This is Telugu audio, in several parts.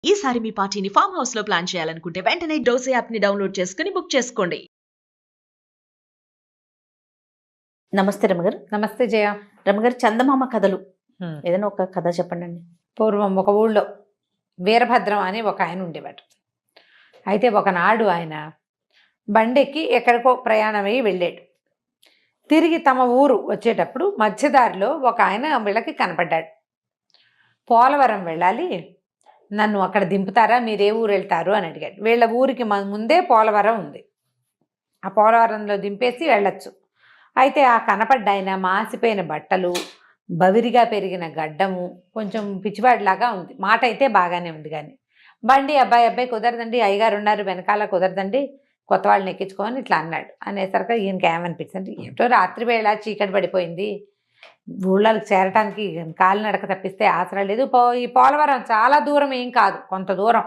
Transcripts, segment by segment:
ఈసారి మీ పార్టీని ఫామ్ హౌస్ లో ప్లాన్ చేయాలనుకుంటే వెంటనే డోసే యాప్ ని డౌన్లోడ్ చేసుకుని బుక్ చేసుకోండి. నమస్తే రమగారు. నమస్తే జయ. రమగారు, చందమామ కథలు ఏదైనా ఒక కథ చెప్పండి అండి. పూర్వం ఒక ఊళ్ళో వీరభద్రం అని ఒక ఆయన ఉండేవాడు. అయితే ఒకనాడు ఆయన బండెక్కి ఎక్కడికో ప్రయాణమై వెళ్ళాడు. తిరిగి తమ ఊరు వచ్చేటప్పుడు మధ్యదారిలో ఒక ఆయన వీళ్ళకి కనపడ్డాడు. పోలవరం వెళ్ళాలి, నన్ను అక్కడ దింపుతారా, మీరే ఊరు వెళ్తారు అని అడిగాడు. వీళ్ళ ఊరికి ముందే పోలవరం ఉంది, ఆ పోలవరంలో దింపేసి వెళ్ళొచ్చు. అయితే ఆ కనపడ్డ ఆయన మాసిపోయిన బట్టలు, బవిరిగా పెరిగిన గడ్డము, కొంచెం పిచ్చివాడిలాగా ఉంది. మాట అయితే బాగానే ఉంది, కానీ బండి అబ్బాయి కుదరదండి, అయ్యగారు ఉన్నారు వెనకాల, కుదరదండి, కొత్త వాళ్ళని ఎక్కించుకోమని ఇట్లా అన్నాడు. అనేసరికి ఈయనకి ఏమనిపించింది, ఏమిటో రాత్రి వేళ చీకటి పడిపోయింది, ఊళ్ళకి చేరటానికి కాలినడక తప్పిస్తే ఆసరా లేదు, ఈ పోలవరం చాలా దూరం ఏం కాదు, కొంత దూరం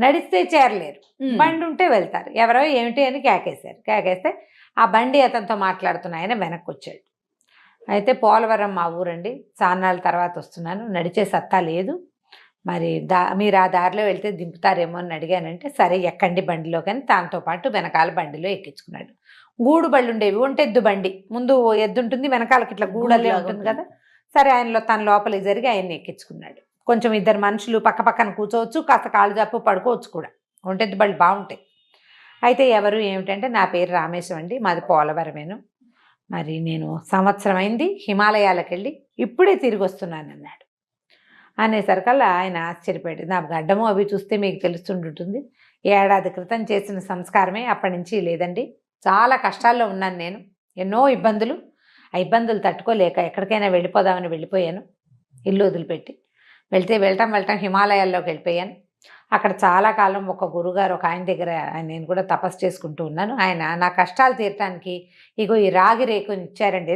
నడిస్తే చేరలేరు, బండి ఉంటే వెళ్తారు, ఎవరో ఏమిటి అని కేకేస్తే ఆ బండి అతనితో మాట్లాడుతున్న ఆయన వెనక్కి వచ్చాడు. అయితే పోలవరం మా ఊరండి, చాన్నాళ్ళ తర్వాత వస్తున్నాను, నడిచే సత్తా లేదు, మరి మీరు ఆ దారిలో వెళ్తే దింపుతారేమో అని అడిగానంటే, సరే ఎక్కండి బండిలో, కానీ దాంతో పాటు వెనకాల బండిలో ఎక్కించుకున్నాడు. గూడు బళ్ళు ఉండేవి, ఒంటెద్దు బండి, ముందు ఎద్దు ఉంటుంది, వెనకాలకి ఇట్లా గూడలే ఉంటుంది కదా. సరే ఆయనలో తన లోపలికి జరిగి ఆయన్ని ఎక్కించుకున్నాడు. కొంచెం ఇద్దరు మనుషులు పక్క పక్కన కూర్చోవచ్చు, కాస్త కాళ్ళు జప్పు పడుకోవచ్చు కూడా, ఒంటెద్దు బళ్ళు బాగుంటాయి. అయితే ఎవరు ఏమిటంటే, నా పేరు రామేశం అండి, మాది పోలవరమేను, మరి నేను సంవత్సరం అయింది హిమాలయాలకు వెళ్ళి ఇప్పుడే తిరిగి వస్తున్నాను అన్నాడు. అనేసరికల్లా ఆయన ఆశ్చర్యపోయాడు. నా గడ్డము అవి చూస్తే మీకు తెలుస్తుంటుంది, ఏడాది క్రితం చేసిన సంస్కారమే అప్పటి నుంచి లేదండి, చాలా కష్టాల్లో ఉన్నాను నేను, ఎన్నో ఇబ్బందులు, ఆ ఇబ్బందులు తట్టుకోలేక ఎక్కడికైనా వెళ్ళిపోదామని వెళ్ళిపోయాను, ఇల్లు వదిలిపెట్టి వెళ్ళటం హిమాలయాల్లోకి వెళ్ళిపోయాను. అక్కడ చాలా కాలం ఒక గురుగారు ఒక ఆయన దగ్గర నేను కూడా తపస్సు చేసుకుంటూ ఉన్నాను. ఆయన నా కష్టాలు తీరటానికి ఇగో ఈ రాగి రేకుని ఇచ్చారండి,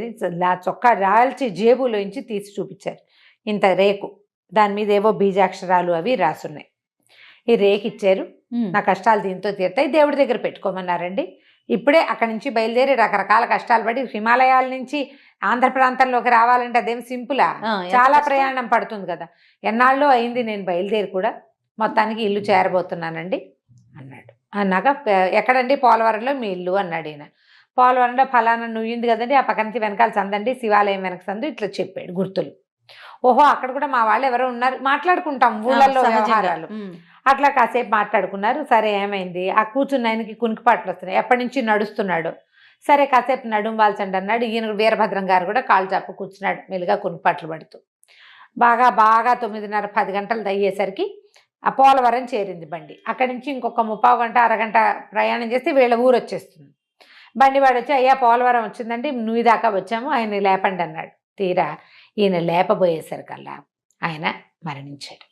చొక్కా రాల్చి జేబులోంచి తీసి చూపించారు. ఇంత రేకు, దాని మీద ఏవో బీజాక్షరాలు అవి రాసున్నాయి. ఈ రేకు ఇచ్చారు, నా కష్టాలు దీంతో తీరుతాయి, దేవుడి దగ్గర పెట్టుకోమన్నారండి. ఇప్పుడే అక్కడి నుంచి బయలుదేరి రకరకాల కష్టాలు పడి హిమాలయాల నుంచి ఆంధ్ర ప్రాంతంలోకి రావాలంటే అదేం సింపులా, చాలా ప్రయాణం పడుతుంది కదా, ఎన్నాళ్ళో అయింది నేను బయలుదేరి కూడా, మొత్తానికి ఇల్లు చేరబోతున్నానండి అన్నాడు. అన్నాక ఎక్కడండి, పోలవరంలో మీ ఇల్లు అన్నాడు ఈయన. పోలవరంలో ఫలానా నువ్వుంది కదండి, ఆ పక్క నుంచి వెనకాల సందండి, శివాలయం వెనక సందు, ఇట్లా చెప్పాడు గుర్తులు. ఓహో అక్కడ కూడా మా వాళ్ళు ఎవరో ఉన్నారు, మాట్లాడుకుంటాం ఊళ్ళల్లో వ్యవహారాలు, అట్లా కాసేపు మాట్లాడుకున్నారు. సరే ఏమైంది, ఆ కూర్చున్న ఆయనకి కునికిపాట్లు వస్తున్నాయి, ఎప్పటి నుంచి నడుస్తున్నాడు. సరే కాసేపు నడుం వాల్చండి అన్నాడు. ఈయన వీరభద్రం గారు కూడా కాళ్ళు చాపు కూర్చున్నాడు, మెల్లిగా కునికిపాట్లు పడుతూ. బాగా 9:30 10 గంటలు అయ్యేసరికి ఆ పోలవరం చేరింది బండి. అక్కడి నుంచి ఇంకొక 30 గంట అరగంట ప్రయాణం చేస్తే వీళ్ళ ఊరు వచ్చేస్తుంది. బండి వాడు వచ్చి, అయ్యా పోలవరం వచ్చిందండి, నువ్వు దాకా వచ్చాము, ఆయన లేపండి అన్నాడు. తీరా ఈయన లేపబోయేసరికల్లా ఆయన మరణించాడు.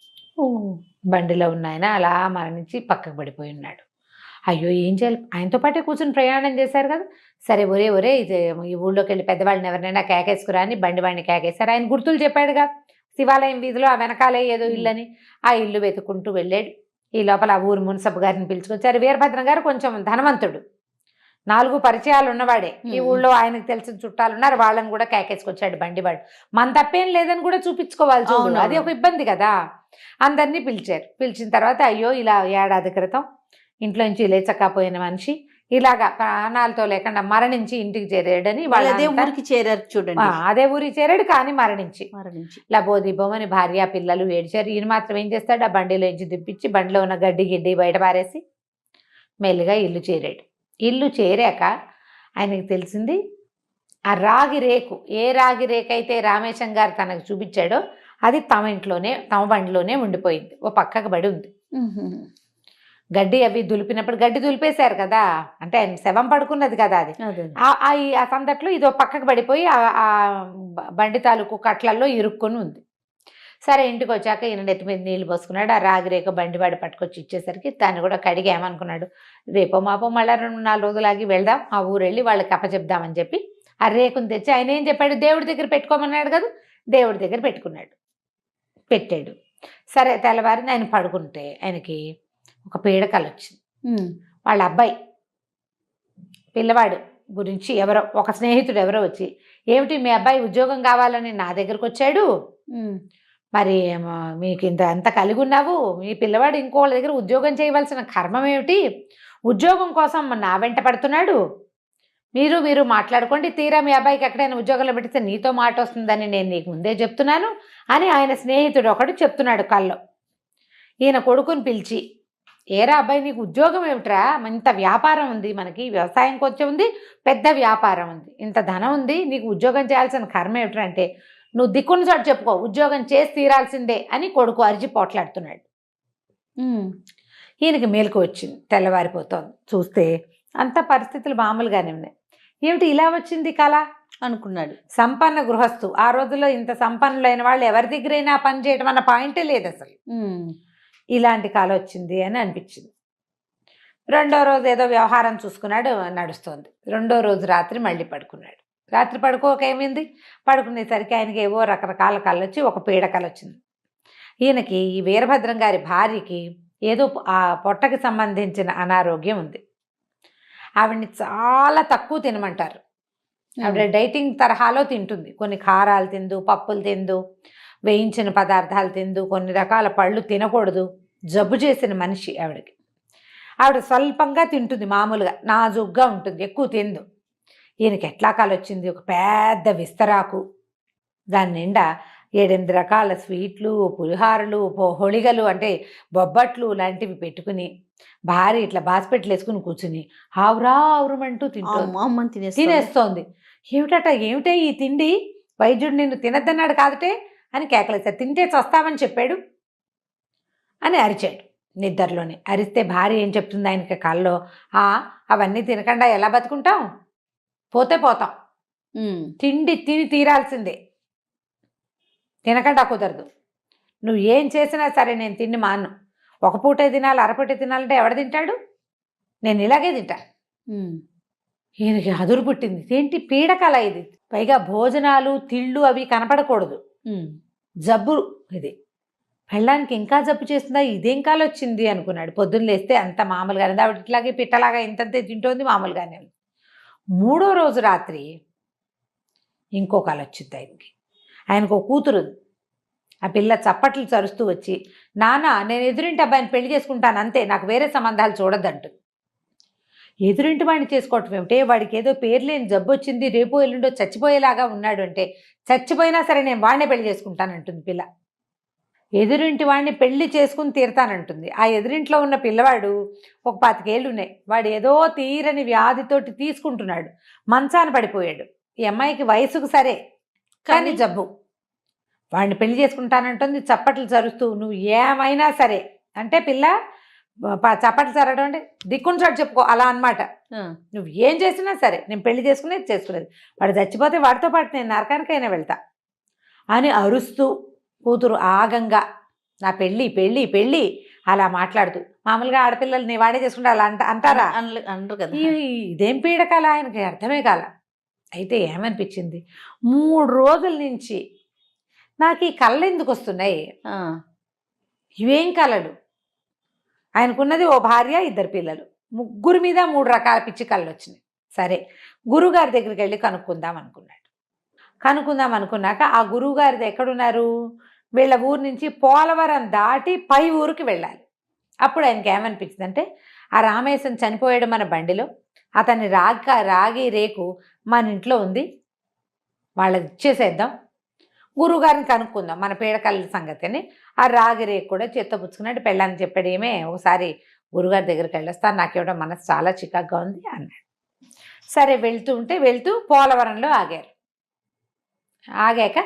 బండిలో ఉన్న ఆయన అలా మరణించి పక్కకు పడిపోయి ఉన్నాడు. అయ్యో ఏం చేయాలి, ఆయనతో పాటే కూర్చుని ప్రయాణం చేశారు కదా. సరే ఒరే ఇది ఈ ఊళ్ళోకి వెళ్ళి పెద్దవాళ్ళని ఎవరినైనా కేకేసుకురా అని బండివాడిని కేకేశారు. ఆయన గుర్తులు చెప్పాడుగా, శివాలయం వీధిలో ఆ వెనకాలే ఏదో ఇల్లు అని, ఆ ఇల్లు వెతుకుంటూ వెళ్ళాడు. ఈ లోపల ఆ ఊరు మున్సబు గారిని పిలుచుకొచ్చారు. వీరభద్రం గారు కొంచెం ధనవంతుడు, 4 పరిచయాలు ఉన్నవాడే, ఈ ఊళ్ళో ఆయనకు తెలిసిన చుట్టాలు ఉన్నారు, వాళ్ళని కూడా కేకేసుకొచ్చాడు బండివాడు. మన తప్పేం లేదని కూడా చూపించుకోవాలి చూడు, అది ఒక ఇబ్బంది కదా. అందరినీ పిలిచారు. పిలిచిన తర్వాత, అయ్యో ఇలా ఏడాది క్రితం ఇంట్లోంచి లేచక్కపోయిన మనిషి ఇలాగా ప్రాణాలతో లేకుండా మరణించి ఇంటికి చేరాడని వాళ్ళు అదే ఊరికి చేరారు చూడండి, అదే ఊరికి చేరాడు, కానీ మరణించి ఇలా బోమని భార్య పిల్లలు ఏడ్చారు. ఈయన మాత్రం ఏం చేస్తాడు, ఆ బండిలోంచి దిప్పించి బండిలో ఉన్న గడ్డి బయట పారేసి మెల్లిగా ఇల్లు చేరాడు. ఇల్లు చేరాక ఆయనకి తెలిసింది, ఆ రాగి రేకు, ఏ రాగి రేకు అయితే రామేశం గారు తనకు చూపించాడో అది తమ బండిలోనే ఉండిపోయింది, ఓ పక్కకు బడి ఉంది. గడ్డి అవి దులిపినప్పుడు గడ్డి దులిపేశారు కదా, అంటే ఆయన శవం పడుకున్నది కదా, అది ఆ సందట్లో ఇదో పక్కకు పడిపోయి ఆ బండి తాలూకు కట్లల్లో ఇరుక్కొని ఉంది. సరే ఇంటికి వచ్చాక ఈయన నెత్తి మీద నీళ్ళు పోసుకున్నాడు. ఆ రాగిరేక బండివాడు పట్టుకొచ్చి ఇచ్చేసరికి దాన్ని కూడా కడిగి ఏమనుకున్నాడు, రేపో మాపో మళ్ళీ 2-4 రోజులాగి వెళ్దాం, ఆ ఊరు వెళ్ళి వాళ్ళకి అప్పచెప్దామని చెప్పి ఆ రేకుని తెచ్చి ఆయన ఏం చెప్పాడు, దేవుడి దగ్గర పెట్టుకోమన్నాడు కదా, దేవుడి దగ్గర పెట్టాడు. సరే తెల్లవారిని ఆయన పడుకుంటే ఆయనకి ఒక పీడకలు వచ్చింది. వాళ్ళ అబ్బాయి పిల్లవాడు గురించి ఒక స్నేహితుడు ఎవరో వచ్చి, ఏమిటి మీ అబ్బాయి ఉద్యోగం కావాలని నా దగ్గరకు వచ్చాడు, మరి మీకు అంత కలిగి ఉన్నావు, మీ పిల్లవాడు ఇంకోళ్ళ దగ్గర ఉద్యోగం చేయవలసిన కర్మం ఏమిటి? ఉద్యోగం కోసం నా వెంట పడుతున్నాడు. మీరు మాట్లాడుకోండి, తీరా మీ అబ్బాయికి ఎక్కడైనా ఉద్యోగంలో పెడితే నీతో మాట వస్తుందని నేను నీకు ముందే చెప్తున్నాను అని ఆయన స్నేహితుడు ఒకడు చెప్తున్నాడు కల్లో. ఈయన కొడుకుని పిలిచి, ఏరా అబ్బాయి, నీకు ఉద్యోగం ఏమిట్రా? ఇంత వ్యాపారం ఉంది, మనకి వ్యవసాయం కొంచెం ఉంది, పెద్ద వ్యాపారం ఉంది, ఇంత ధనం ఉంది, నీకు ఉద్యోగం చేయాల్సిన కర్మ ఏమిట్రా అంటే, నువ్వు దిక్కున్న చోటు చెప్పుకో, ఉద్యోగం చేసి తీరాల్సిందే అని కొడుకు అరిచి పోట్లాడుతున్నాడు. ఈయనకి మేలుకు వచ్చింది, తెల్లవారిపోతోంది. చూస్తే అంత పరిస్థితులు మామూలుగానే ఉన్నాయి. ఏమిటి ఇలా వచ్చింది కళ అనుకున్నాడు. సంపన్న గృహస్థు. ఆ రోజుల్లో ఇంత సంపన్నులైన వాళ్ళు ఎవరి దగ్గరైనా పని చేయడం అన్న పాయింటే లేదు అసలు. ఇలాంటి కళ వచ్చింది అని అనిపించింది. రెండో రోజు ఏదో వ్యవహారం చూసుకున్నాడు, నడుస్తోంది. రెండో రోజు రాత్రి మళ్ళీ పడుకున్నాడు. రాత్రి పడుకోకేమైంది, పడుకునేసరికి ఆయనకి ఏవో రకరకాల కళలు వచ్చి ఒక పీడ కళ వచ్చింది. ఈయనకి ఈ వీరభద్రం గారి భార్యకి ఏదో ఆ పొట్టకి సంబంధించిన అనారోగ్యం ఉంది. ఆవిడ్ని చాలా తక్కువ తినమంటారు. ఆవిడ డైటింగ్ తరహాలో తింటుంది. కొన్ని కారాలు తిందు, పప్పులు తిందు, వేయించిన పదార్థాలు తిందు, కొన్ని రకాల పళ్ళు తినకూడదు. జబ్బు చేసిన మనిషి ఆవిడకి. ఆవిడ స్వల్పంగా తింటుంది, మామూలుగా నాజుగ్గా ఉంటుంది, ఎక్కువ తిందు. ఈయనకి ఎట్లా కాలొచ్చింది, ఒక పెద్ద విస్తరాకు, దాని నిండా 7-8 రకాల స్వీట్లు, పులిహారలు, హోళిగలు అంటే బొబ్బట్లు లాంటివి పెట్టుకుని భార్య ఇట్లా బాస్పెట్లు వేసుకుని కూర్చుని ఆవురా ఆవురమంటూ తినేస్తోంది. ఏమిటే ఈ తిండి, వైద్యుడు నిన్ను తినద్దన్నాడు కాదుటే అని కేకలేశారు. తింటే చస్తామని చెప్పాడు అని అరిచాడు నిద్రలోనే. అరిస్తే భార్య ఏం చెప్తుంది ఆయనకి కల్లో, అవన్నీ తినకుండా ఎలా బతుకుంటాం, పోతే పోతాం, తిండి తిని తీరాల్సిందే, తినకుండా కుదరదు, నువ్వు ఏం చేసినా సరే నేను తిండి మాను, ఒక పూటే తినాలి, అరపూటే తినాలంటే ఎవడ తింటాడు, నేను ఇలాగే తింటా. ఈయనకి అదురు పుట్టింది. ఏంటి పీడకల ఇది, పైగా భోజనాలు తిళ్ళు అవి కనపడకూడదు, జబ్బు ఇది, పెళ్ళానికి ఇంకా జబ్బు చేస్తుందా, ఇదేం కాలు వచ్చింది అనుకున్నాడు. పొద్దున్న లేస్తే అంత మామూలుగానే, ఆవిడ ఇట్లాగే పిట్టలాగా ఇంతంతే తింటోంది, మామూలుగానే. మూడో రోజు రాత్రి ఇంకో కాలు వచ్చింది ఆయనకి. ఆయనకు ఒక కూతురు, ఆ పిల్ల చప్పట్లు చరుస్తూ వచ్చి, నాన్న నేను ఎదురింటి అబ్బాయిని పెళ్లి చేసుకుంటాను అంతే, నాకు వేరే సంబంధాలు చూడద్దంటుంది. ఎదురింటి వాడిని చేసుకోవటం ఏమిటే, వాడికి ఏదో పేరు లేని జబ్బు వచ్చింది, రేపు ఎల్లుండో చచ్చిపోయేలాగా ఉన్నాడు అంటే, చచ్చిపోయినా సరే నేను వాడినే పెళ్లి చేసుకుంటానంటుంది పిల్ల. ఎదురింటి వాడిని పెళ్లి చేసుకుని తీరుతానంటుంది. ఆ ఎదురింట్లో ఉన్న పిల్లవాడు ఒక 25 ఏళ్ళు ఉన్నాయి, వాడు ఏదో తీరని వ్యాధితోటి తీసుకుంటున్నాడు, మంచాన పడిపోయాడు. ఈ అమ్మాయికి వయసుకు సరే కానీ జబ్బు, వాడిని పెళ్లి చేసుకుంటానంటుంది చప్పట్లు చరుస్తూ. నువ్వు ఏమైనా సరే అంటే, పిల్ల చప్పట్లు చరడం అంటే దిక్కుని చోటు చెప్పుకో అలా అనమాట. నువ్వు ఏం చేసినా సరే నేను పెళ్లి చేసుకునేది, వాడు చచ్చిపోతే వాడితో పాటు నేను నరకానికైనా వెళ్తా అని అరుస్తూ కూతురు ఆగంగా నా పెళ్ళి పెళ్ళి పెళ్ళి అలా మాట్లాడుతూ. మామూలుగా ఆడపిల్లల్ని వాడే చేసుకుంటే అలా అంటారా, అంటారు కదా. ఇదేం పీడకాల ఆయనకి అర్థమే కాల. అయితే ఏమనిపించింది, 3 రోజుల నుంచి నాకు ఈ కళ్ళు ఎందుకు వస్తున్నాయి, ఇవేం కళలు, ఆయనకున్నది ఓ భార్య 2 పిల్లలు, ముగ్గురు మీద 3 రకాల పిచ్చి కళ్ళు వచ్చినాయి. సరే గురువుగారి దగ్గరికి వెళ్ళి కనుక్కుందాం అనుకున్నాక ఆ గురువుగారిది ఎక్కడున్నారు, వీళ్ళ ఊరు నుంచి పోలవరం దాటి పై ఊరికి వెళ్ళాలి. అప్పుడు ఆయనకి ఏమనిపించింది అంటే, ఆ రామేశం చనిపోయాడు మన బండిలో, అతన్ని రాగి రేకు మన ఇంట్లో ఉంది, వాళ్ళకి ఇచ్చేసేద్దాం, గురువుగారిని కనుక్కుందాం మన పీడకల సంగతి అని ఆ రాగి రేకు కూడా చెత్తపుచ్చుకున్నాడు. పెళ్ళాన్ని చెప్పాడు, ఏమే ఒకసారి గురుగారి దగ్గరికి వెళ్ళొస్తాను, నాకేమిటో మనసు చాలా చికాగ్గా ఉంది అన్నాడు. సరే వెళ్తూ పోలవరంలో ఆగారు. ఆగాక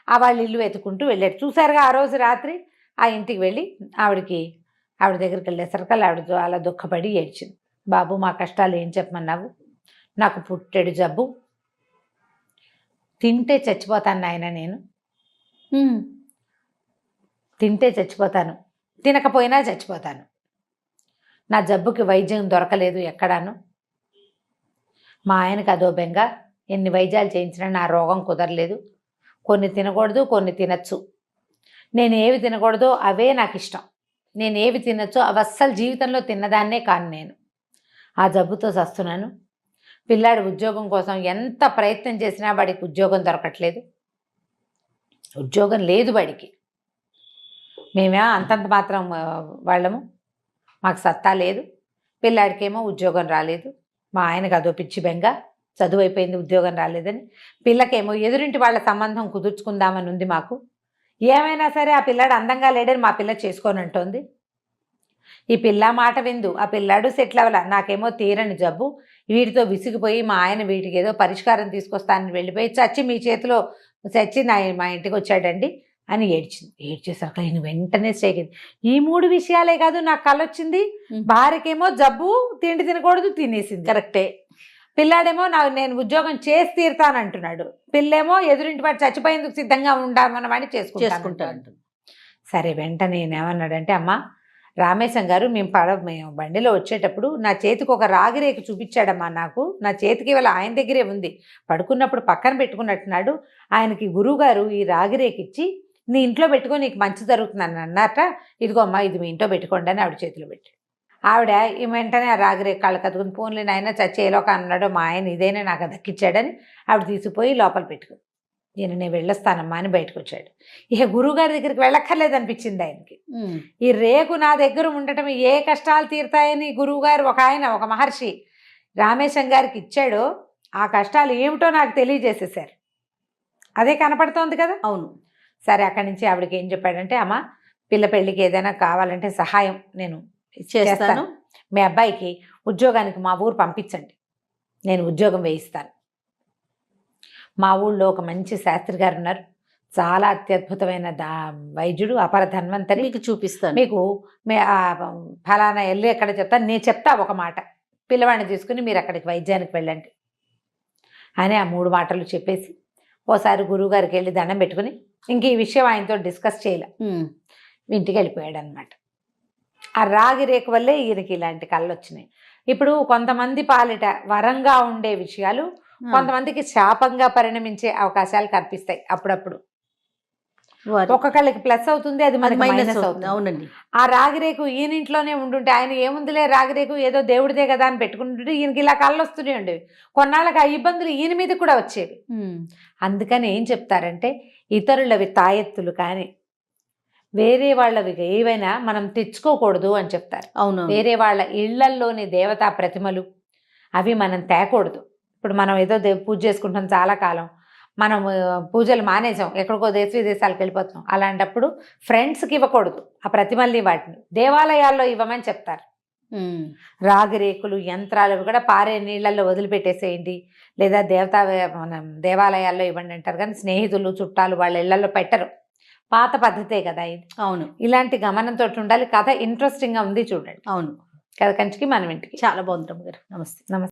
వాళ్ళ ఇల్లు వెతుకుంటూ వెళ్ళాడు. చూసారుగా ఆ రోజు రాత్రి ఆ ఇంటికి వెళ్ళి ఆవిడ దగ్గరికి వెళ్ళేసరికి ఆవిడ చాలా దుఃఖపడి ఏడ్చింది. బాబు మా కష్టాలు ఏం చెప్పమన్నావు, నాకు పుట్టెడు జబ్బు, తింటే చచ్చిపోతాను నాయన, నేను తింటే చచ్చిపోతాను, తినకపోయినా చచ్చిపోతాను, నా జబ్బుకి వైద్యం దొరకలేదు ఎక్కడాను, మా ఆయనకు అదో బెంగ, ఎన్ని వైద్యాలు చేయించినా నా రోగం కుదరలేదు, కొన్ని తినకూడదు కొన్ని తినచ్చు, నేను ఏవి తినకూడదో అవే నాకు ఇష్టం, నేను ఏవి తినచ్చో అవి అస్సలు జీవితంలో తిన్నదాన్నే కాను, నేను ఆ జబ్బుతో చస్తున్నాను, పిల్లాడి ఉద్యోగం కోసం ఎంత ప్రయత్నం చేసినా వాడికి ఉద్యోగం దొరకట్లేదు, ఉద్యోగం లేదు వాడికి, మేమే అంతంత మాత్రం వాళ్ళము, మాకు సత్తా లేదు. పిల్లాడికేమో ఉద్యోగం రాలేదు, మా ఆయనకు అదో పిచ్చి బెంగ, చదువు అయిపోయింది ఉద్యోగం రాలేదని. పిల్లకేమో ఎదురింటి వాళ్ళ సంబంధం కుదుర్చుకుందామని ఉంది మాకు. ఏమైనా సరే ఆ పిల్లాడు అందంగా లేడని మా పిల్ల చేసుకోనంటోంది. ఈ పిల్ల మాట విందు, ఆ పిల్లాడు సెటిల్ అవ్వాల, నాకేమో తీరని జబ్బు, వీటితో విసిగిపోయి మా ఆయన వీటికి ఏదో పరిష్కారం తీసుకొస్తానని వెళ్ళిపోయి చచ్చి మీ చేతిలో చచ్చి మా ఇంటికి వచ్చాడండి అని ఏడ్చింది. ఏడ్చేసరికి నేను వెంటనే స్ట్రైక్. ఈ 3 విషయాలే కాదు నాకు కలొచ్చింది. భార్యకేమో జబ్బు, తిండి తినకూడదు, తినేసింది. కరెక్టే. పిల్లాడేమో నేను ఉద్యోగం చేసి తీరుతానంటున్నాడు. పిల్లేమో ఎదురింటి వాడు చచ్చిపోయేందుకు సిద్ధంగా ఉండామన్నవాడిని చేసుకుంటాను. సరే వెంటనే నేనేమన్నాడంటే, అమ్మ రామేశం గారు, మేము బండిలో వచ్చేటప్పుడు నా చేతికి ఒక రాగిరేకు చూపించాడమ్మా. నాకు నా చేతికి ఇవాళ ఆయన దగ్గరే ఉంది, పడుకున్నప్పుడు పక్కన పెట్టుకున్నట్టున్నాడు. ఆయనకి గురువుగారు ఈ రాగిరేకు ఇచ్చి నీ ఇంట్లో పెట్టుకో, నీకు మంచి జరుగుతుందని అన్నారట. ఇదిగో అమ్మా, ఇది మీ ఇంట్లో పెట్టుకోండి అని ఆవిడ చేతిలో పెట్టి, ఆవిడ ఈ వెంటనే ఆ రాగిరేకు కళ్ళ కదుకుని, ఫోన్లే నాయన చచ్చేలోక అన్నాడు మా ఆయన, ఇదైనా నాకు దక్కిచ్చాడని ఆవిడ తీసుకుపోయి లోపల పెట్టుకుంది. నేను వెళ్ళొస్తానమ్మా అని బయటకు వచ్చాడు. ఇక గురువుగారి దగ్గరికి వెళ్ళక్కర్లేదనిపించింది ఆయనకి. ఈ రేకు నా దగ్గర ఉండటం ఏ కష్టాలు తీరుతాయని గురువుగారు ఒక మహర్షి రామేశం గారికి ఇచ్చాడో ఆ కష్టాలు ఏమిటో నాకు తెలియజేసేసారు. అదే కనపడుతోంది కదా. అవును. సరే అక్కడి నుంచి ఆవిడకి ఏం చెప్పాడంటే, అమ్మ పిల్ల పెళ్ళికి ఏదైనా కావాలంటే సహాయం నేను చేస్తాను, మీ అబ్బాయికి ఉద్యోగానికి మా ఊరు పంపించండి, నేను ఉద్యోగం వేయిస్తాను. మా ఊళ్ళో ఒక మంచి శాస్త్రి గారు ఉన్నారు, చాలా అత్యద్భుతమైన వైద్యుడు, అపర ధన్వంతరి, మీకు చూపిస్తాను. మీకు ఫలానా వెళ్ళి ఎక్కడ చెప్తాను, నేను చెప్తా ఒక మాట, పిల్లవాడిని తీసుకుని మీరు అక్కడికి వైద్యానికి వెళ్ళండి అని ఆ 3 మాటలు చెప్పేసి ఓసారి గురువుగారికి వెళ్ళి దండం పెట్టుకుని ఇంక ఈ విషయం ఆయనతో డిస్కస్ చేయలే, ఇంటికి వెళ్ళిపోయాడు అనమాట. ఆ రాగి రేకు వల్లే ఈయనకి ఇలాంటి కళ్ళు వచ్చినాయి. ఇప్పుడు కొంతమంది పాలిట వరంగా ఉండే విషయాలు కొంతమందికి శాపంగా పరిణమించే అవకాశాలు కనిపిస్తాయి అప్పుడప్పుడు. ఒక్కొక్కళ్ళకి ప్లస్ అవుతుంది, అది మనకి మైనస్ అవుతుంది. అవునండి. ఆ రాగిరేకు ఈయనింట్లోనే ఉండుంటే ఆయన ఏముందిలే రాగిరేకు ఏదో దేవుడిదే కదా అని పెట్టుకుంటుంటే ఈయనకి ఇలా కళ్ళు వస్తూనే ఉండేవి. కొన్నాళ్ళకి ఆ ఇబ్బందులు ఈయన మీద కూడా వచ్చేవి. అందుకని ఏం చెప్తారంటే, ఇతరులవి తాయెత్తులు కానీ వేరే వాళ్ళవి ఏవైనా మనం తెచ్చుకోకూడదు అని చెప్తారు. అవును. వేరే వాళ్ళ ఇళ్లల్లోని దేవతా ప్రతిమలు అవి మనం తేకూడదు. ఇప్పుడు మనం ఏదో పూజ చేసుకుంటాం, చాలా కాలం మనం పూజలు మానేసాం, ఎక్కడికో దేశ విదేశాలకు వెళ్ళిపోతున్నాం. అలాంటప్పుడు ఫ్రెండ్స్కి ఇవ్వకూడదు ఆ ప్రతిమల్ని, వాటిని దేవాలయాల్లో ఇవ్వమని చెప్తారు. రాగిరేకులు, యంత్రాలు కూడా పారే నీళ్ళల్లో వదిలిపెట్టేసేయండి, లేదా దేవాలయాల్లో ఇవ్వండి అంటారు. కానీ స్నేహితులు, చుట్టాలు వాళ్ళ ఇళ్లలో పెట్టరు. పాత పద్ధతే కదా ఇది. అవును. ఇలాంటి గమనంతో ఉండాలి. కథ ఇంట్రెస్టింగ్గా ఉంది, చూడండి. అవును. కథ కంచికి మనం ఇంటికి. చాలా బాగుంది రమ్మ గారు. నమస్తే. నమస్తే.